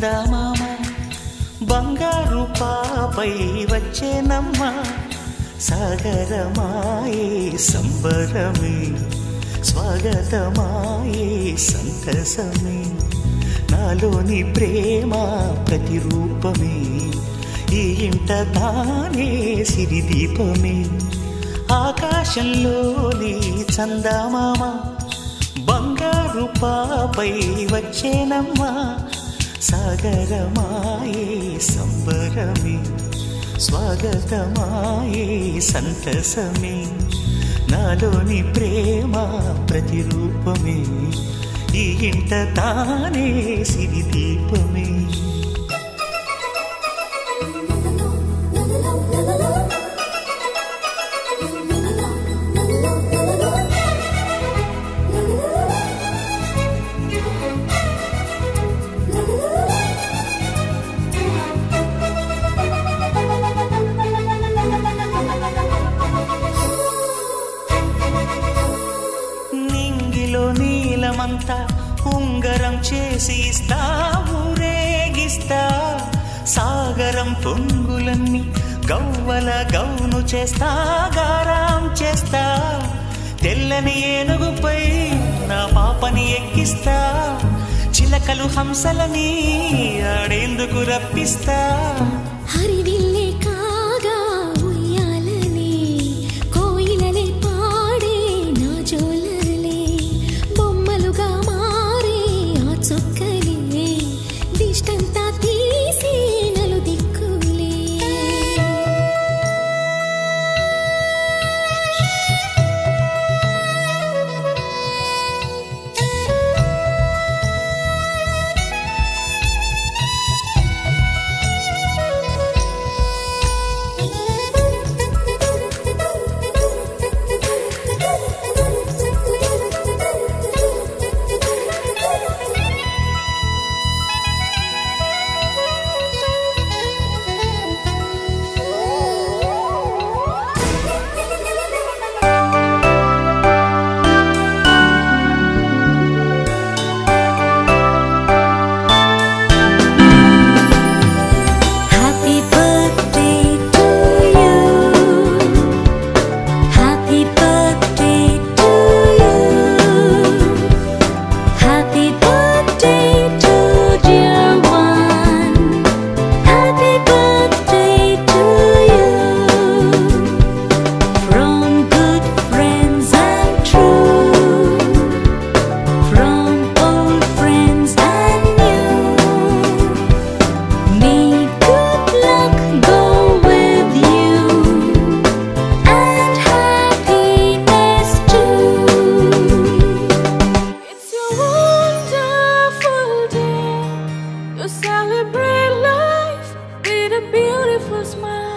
చందమామ బంగారు పాపై వచ్చేనమ్మ సాగరమాయే సంబరమే స్వాగతమాయే సంతసమే నాలోని ప్రేమ ప్రతిరూపమే ఈ ఇంట తానే సిరిదీపమే ఆకాశంలోని చందమామ బంగారు పాపై వచ్చేనమ్మ సాగరమాయే సంబరమే స్వాగతమాయే సంతసమే నాలోని ప్రేమ ప్రతిరూపమే ఈ ఇంట తానే సిరిదీపమే నీలమంతా ఉంగరం చేసి ఇస్తా ఊరేగిస్తా సాగరం పొంగులన్నీ గవ్వల గౌను చేస్తా గారాం చేస్తా తెల్లని ఏనుగుపై నా పాపని ఎక్కిస్తా చిలకలు హంసలని ఆడేందుకు రప్పిస్తా హరివిల్లే కాగా ఉయ్యాలనే కోయిలలే పాడే నా జోలలే బొమ్మలుగా మారే ఆ చొక్కలే దిష్టంతా తీసి నలు దిక్కులే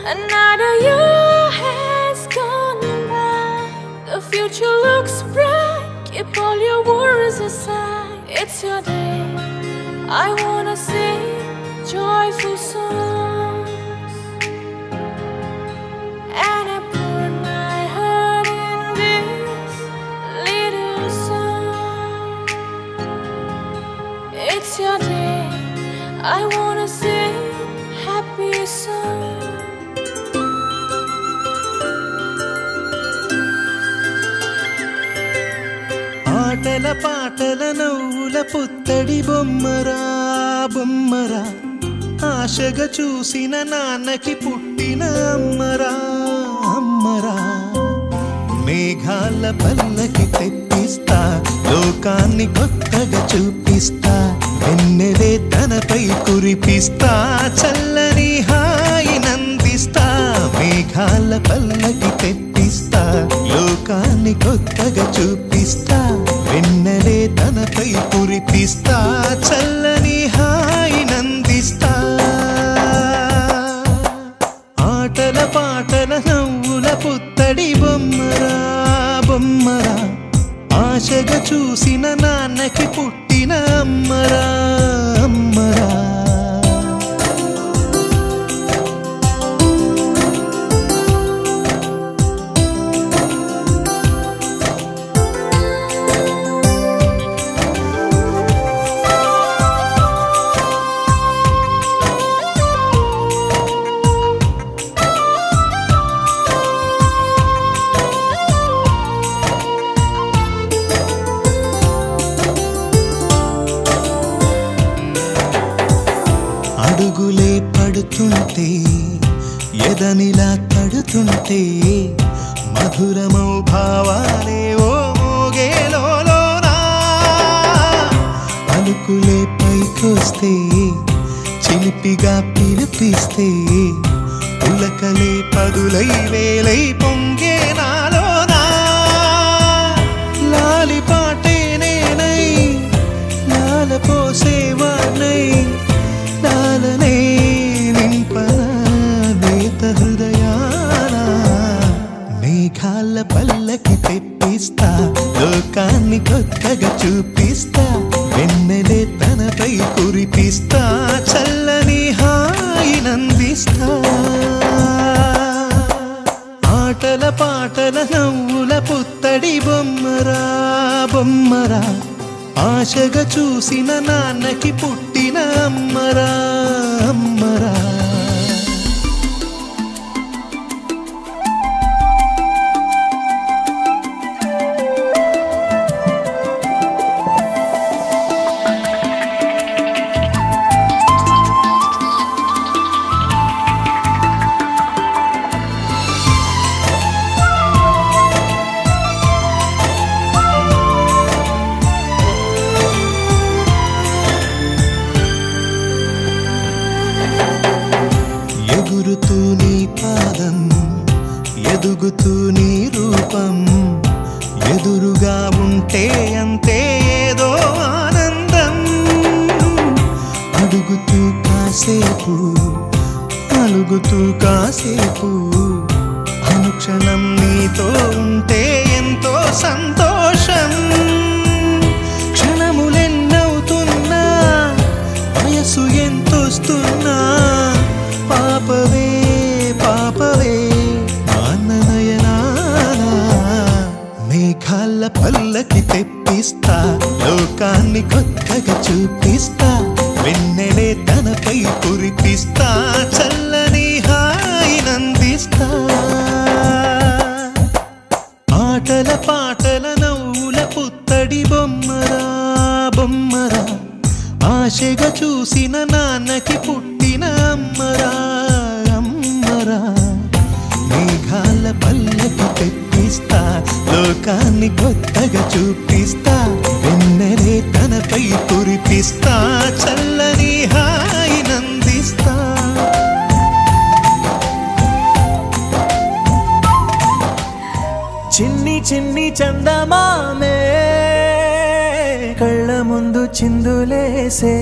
Another year has gone by. The future looks bright. Keep all your worries aside. It's your day. I wanna sing joyful songs, and I put my heart in this little song. It's your day. I wanna sing happy songs. ఆటల పాటల నవ్వుల పుత్తడి బొమ్మరా బొమ్మరా ఆశగా చూసిన నాన్నకి పుట్టిన అమ్మరా అమ్మరా మేఘాల పల్లకి తెప్పిస్తా లోకాన్ని కొత్తగా చూపిస్తా వెన్నెలే తనపై కురిపిస్తా చల్లని హాయి నందిస్తా మేఘాల పల్లకి తెప్పిస్తా లోకాన్ని కొత్తగా చూపిస్తా వెన్నెలే తనపై కురిపిస్తా చల్లని హాయి నందిస్తా ఆటల పాటల నవ్వుల పుత్తడి బొమ్మరా బొమ్మరా ఆశగా చూసిన నాన్నకి పుట్టిన అమ్మరా అమ్మరా అడుగులే పడుతుంటే ఎదనిలా తడుతుంటే మధురమౌ భావాలే ఓ మోగేలోనా పలుకులే పైకొస్తే చిలిపిగా పిలిపిస్తే ఉలకలే పదులై వేలై పొంగే నాలోనా లాలి పాటే నేనై లాల పోసేవాణ్ణై లాలనే నింపనా నేత హృదయాన మేఘాల పల్లకి తెప్పిస్తా లోకాన్ని కొత్తగా చూపిస్తా వెన్నెలే తనపై కురిపిస్తా చల్లని హాయినందిస్తా ఆటల పాటల నవ్వుల పుత్తడి బొమ్మరా బొమ్మరా ఆశగా చూసిన నాన్నకి పుట్టిన అమ్మరా అమ్మరా ఎగురుతూ నీ పాదం ఎదుగుతూ నీ రూపం ఎదురుగా ఉంటే అంతే ఏదో ఆనందం అడుగుతూ కాసేపు అలుగుతూ కాసేపు అనుక్షణం నీతో ఉంటే ఎంతో సంతోషం క్షణములెన్నవుతున్నా వయసు ఎంతొస్తున్నా పాపవే పాపవే మాననయనానా మేఘాల పల్లకి తెప్పిస్తా లోకాన్ని కొత్తగా చూపిస్తా వెన్నెలే తనపై కురిపిస్తా చల్లని హాయినందిస్తా ఆటల పాటల నవ్వుల పుత్తడి బొమ్మరా బొమ్మరా ఆశగా చూసిన నాన్నకి పుట్టిన అమ్మరా అమ్మరా మేఘాల పల్లకి తెప్పిస్తా లోకాన్ని కొత్తగా చూపిస్తా వెన్నెలే తనపై కురిపిస్తా చల్లని హాయినందిస్తా చిన్ని చిన్ని చందమామే కళ్ళ ముందు చిందులేసే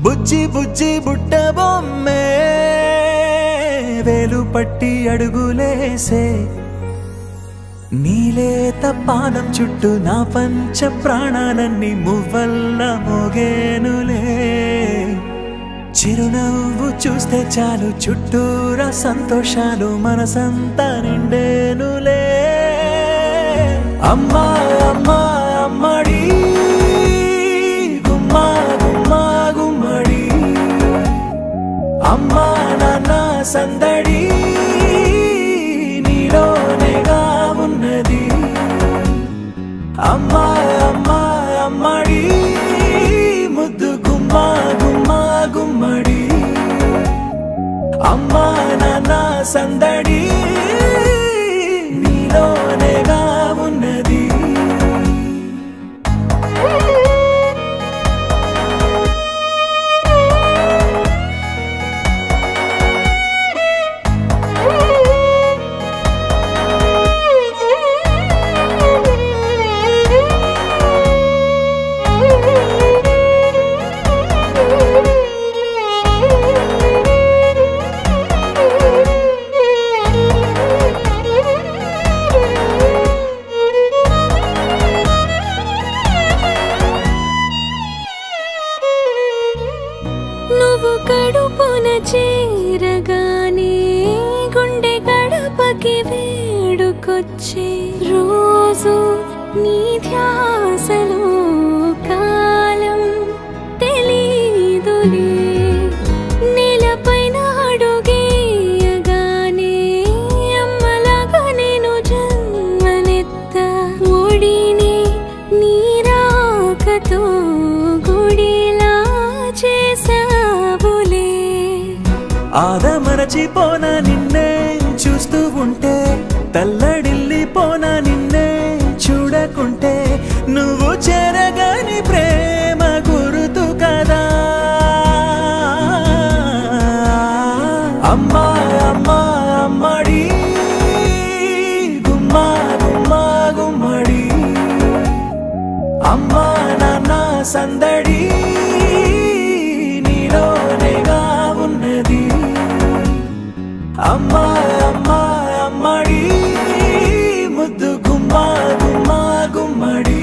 బుజ్జి బుజ్జి బుట్ట బొమ్మే వేలు పట్టి అడుగులేసే నీలేత పానం చుట్టూ నా పంచ ప్రాణాలన్నీ మువ్వల్ల మోగేనులే చిరునవ్వు చూస్తే చాలు చుట్టూరా సంతోషాలు మనసంతా నిండేనులే అమ్మా అమ్మా అమ్మడి గుమ్మా గుమ్మా గుమ్మడి అమ్మా నాన్న సందడి నీలోనేగా ఉన్నది అమ్మా అమ్మా అమ్మడి ముద్దు గుమ్మా గుమ్మా గుమ్మడి అమ్మా నాన్న సందడి నీలోనేగా ఉన్నది నువ్వు కడుపున చేరగానే గుండె గడపకి వేడుకొచ్చే రోజు నీ ధ్యాసలో కాలం తెలీదులే నేలపైన అడుగేయగానే అమ్మలాగా నేను జన్మనెత్త ఒడిని నీ రాకతో గుడిలా చేసా ఆదమరచిపోనా నిన్నే చూస్తూ ఉంటే, తల్లడిల్లిపోనా నిన్నే చూడకుంటే, నువ్వు చెరగని ప్రేమ గురుతు కదా. అమ్మా అమ్మా అమ్మడి గుమ్మా గుమ్మా గుమ్మడి, అమ్మా నాన్న సందడి నీలోనేగా ఉన్నది. అమ్మా అమ్మా అమ్మడి ముద్దు గుమ్మా గుమ్మా గుమ్మడి,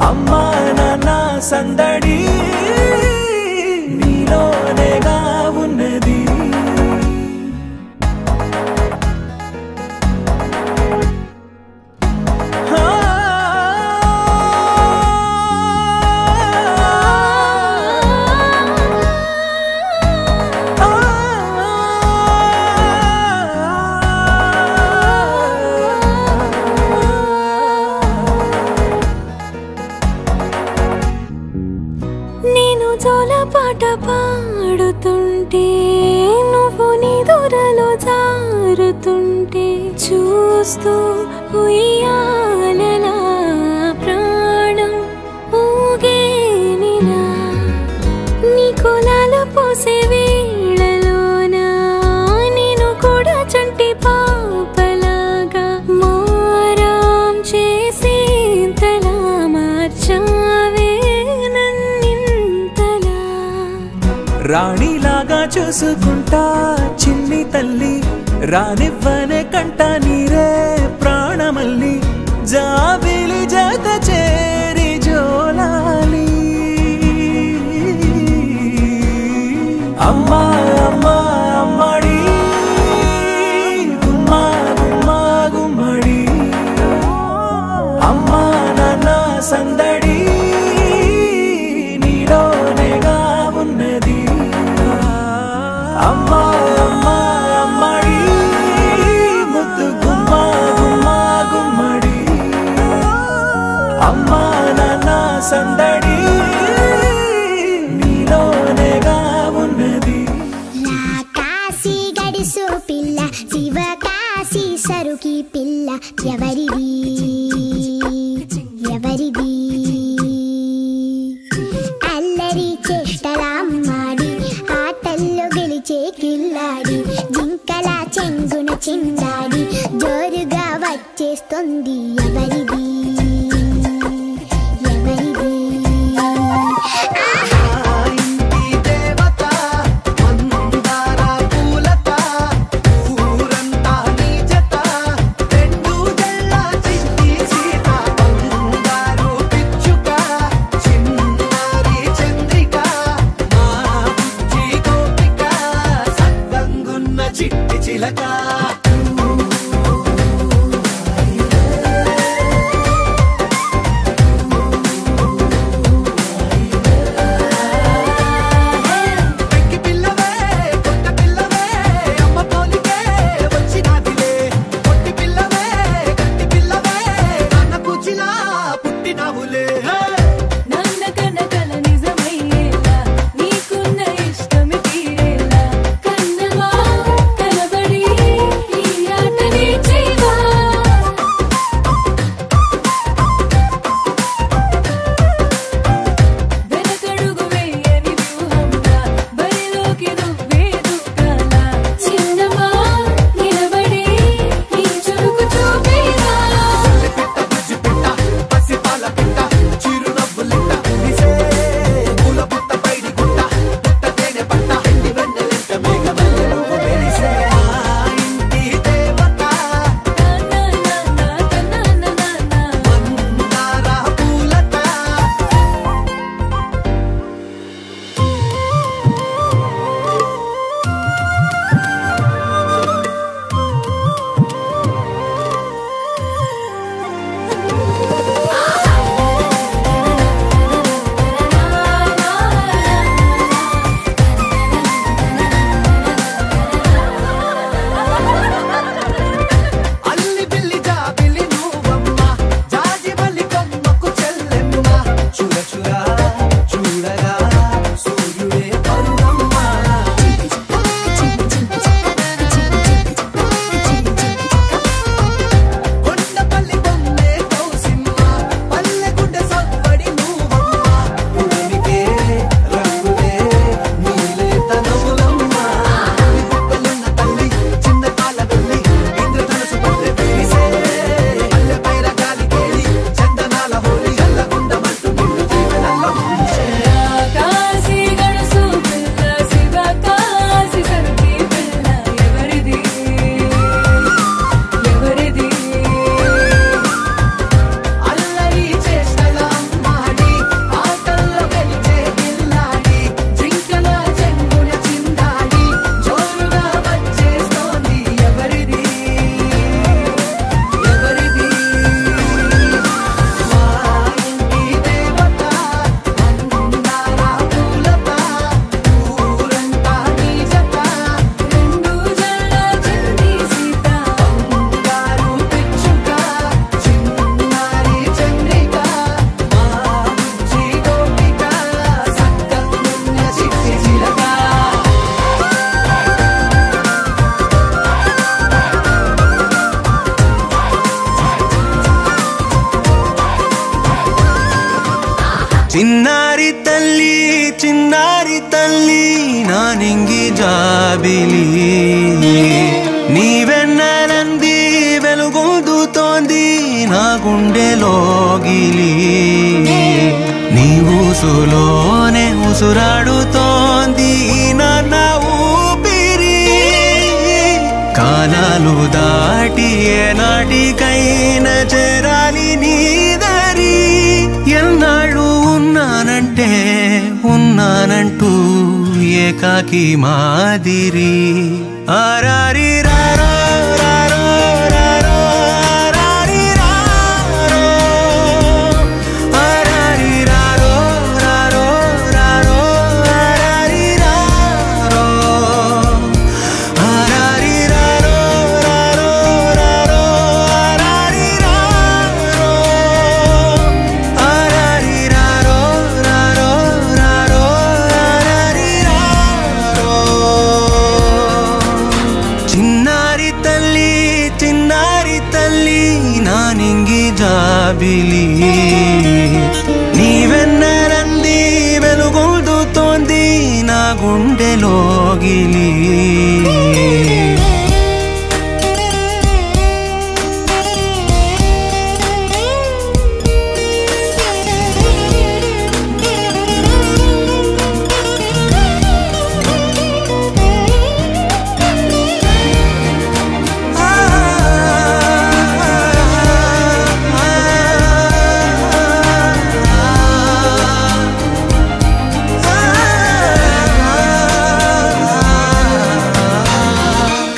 అమ్మా నాన్న సందడి నీలోనేగా ఉన్నది. నేను జోలపాట పాడుతుంటే, నువ్వు నీ దూరలో జారుతుంటే, చూస్తూ ఉయ్యాలలా ప్రాణం ఊగేనిలా. నీ కులాలు పోసే వేళలోనా నేను కూడా చంటి పాపలాగా మారాం చేసేంతలా మార్చావే. రాణిలాగా చూసుకుంటా చిన్ని తల్లి, రానివ్వనే కంట నీరే ప్రాణమల్లి, జాబిలి జత చేరి జోలాలి. అమ్మా అమ్మా అమ్మడి గుమ్మా గుమ్మా గుమ్మడి, అమ్మా నాన్న సందడి నీలోనేగా ఉన్నది. అమ్మా అమ్మా అమ్మడి ముద్దు గుమ్మా గుమ్మా గుమ్మడి, చిన్నారి తల్లి చిన్నారి తల్లి నా నింగి జాబిలి నీవెన్నెలంది వెలుగొందుతోంది నా గుండెలోగిలి నీ ఊసులోనే ఉసురాడుతోంది నాన్న ఊపిరి కాలాలు దాటి ఏనాటికైనా చేరాలి నీ దారి ఎన్నాళ్ళు ఉన్నానంటే ఉన్నానంటూ ఏకాకి మాదిరి ఆరారి రారో రారో రారో ఆరారి రారో ఆరారి రారో రారో రారో ఆరారి రారో ఆరారి రారో రారో రారో ఆరారి రారో ఆరారి రారో రారో రారో ఆరారి రారో చిన్నారి తల్లి చిన్నారి తల్లి నా నింగి జాబిలి నీవెన్నెలంది వెలుగొందుతోంది నా గుండెలోగిలి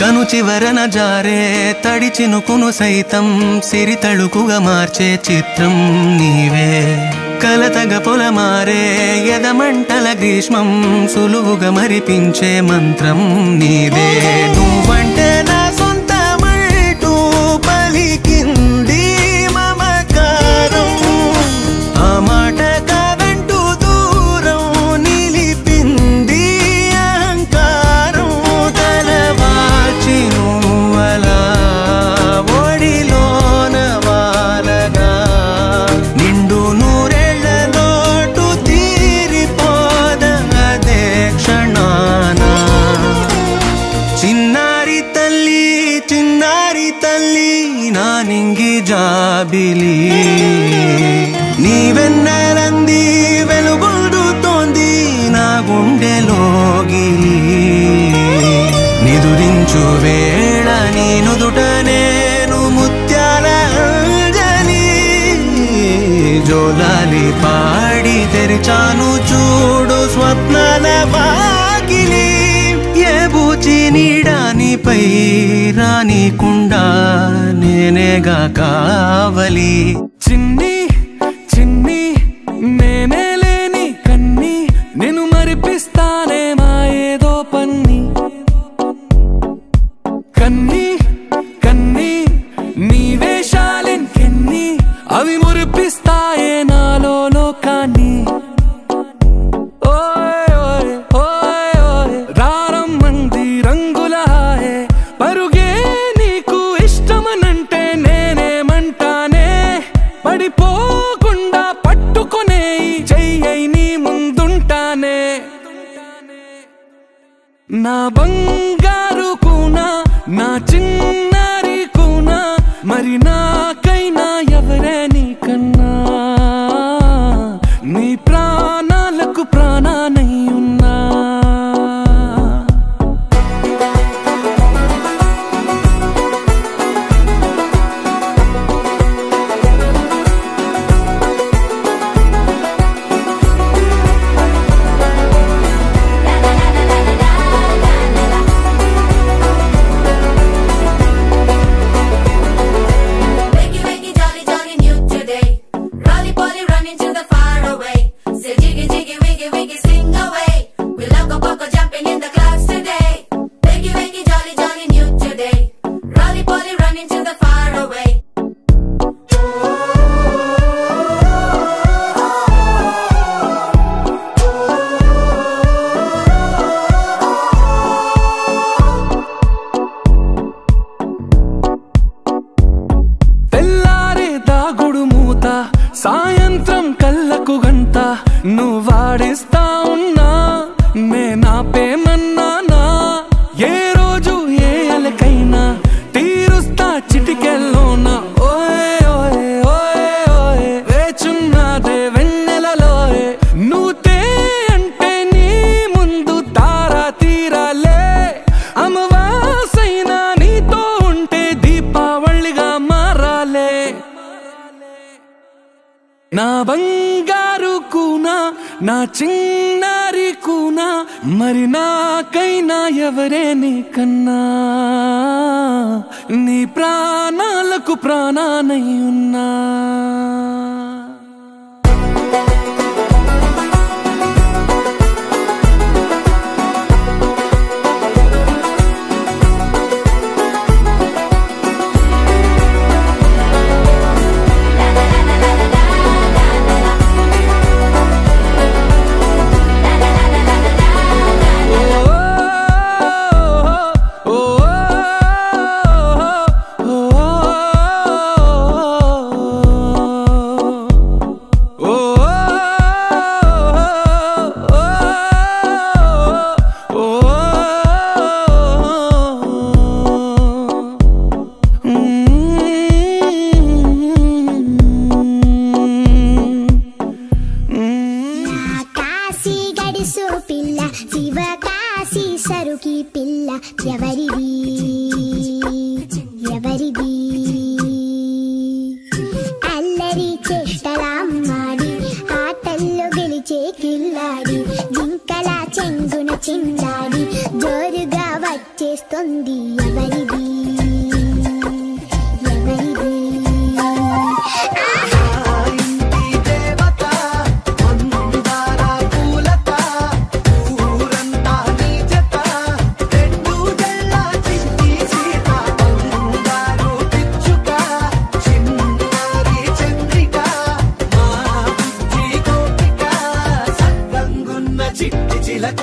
కను చివరన జారే తడి చినుకును సైతం సిరి తళుకుగా మార్చే చిత్రం నీవే కలతగ పొలమారే ఎదమంటల గ్రీష్మం సులువుగా మరిపించే మంత్రం నీదే నువ్వంటే నా సొంతమంటూ పలికింది మమకారం ఆ మాట కాదంటూ దూరం నిలిపింది అహంకారం తలవాల్చి నువ్వలా ఒడిలోన వాలగా నిండు నూరేళ్ల లోటు తీరిపోదదే క్షణాన చిన్నారి తల్లి నా నింగి జాబిలి నీవెన్నెలంది వెలుగొందుతోంది నా గుండెలోగిలి నిదురించు వేళ నీ నుదుట నేను ముత్యాల అంజలి జోలాలి పాడి తెరిచాను చూడు స్వప్నాల వాకిలి ఏ బూచి నీడానిపై రానికుండా నేనేగా కావలి చిన్ని చిన్ని నేనే లేని కన్ని నేను మరిపిస్తానే మా ఏదో పన్ని కన్ని కన్ని నీ వేషాలెన్కెన్ని అవి మురిపిస్తాయే నాలో లోకాన్ని ఓయ్ ఓయ్ ఓయ్ ఓయ్ రారమ్మంది రంగుల హాయే పరుగే నీకు ఇష్టమనంటే నేనేమంటానే పడిపోకుండా పట్టుకునే చెయ్యి నీ ముందుంటానే నా బంగారు కూనా నా చిన్నారి కూనా మరి నాకైనా ఎవరే నీకన్నా నీ ప్రాణాలకు ప్రాణానై ఉన్నా Make you బంగారు కూనా నా చిన్నారి కూనా మరి నాకైనా ఎవరే నీకన్నా నీ ప్రాణాలకు ప్రాణానై ఉన్నా చిట్టి చిలక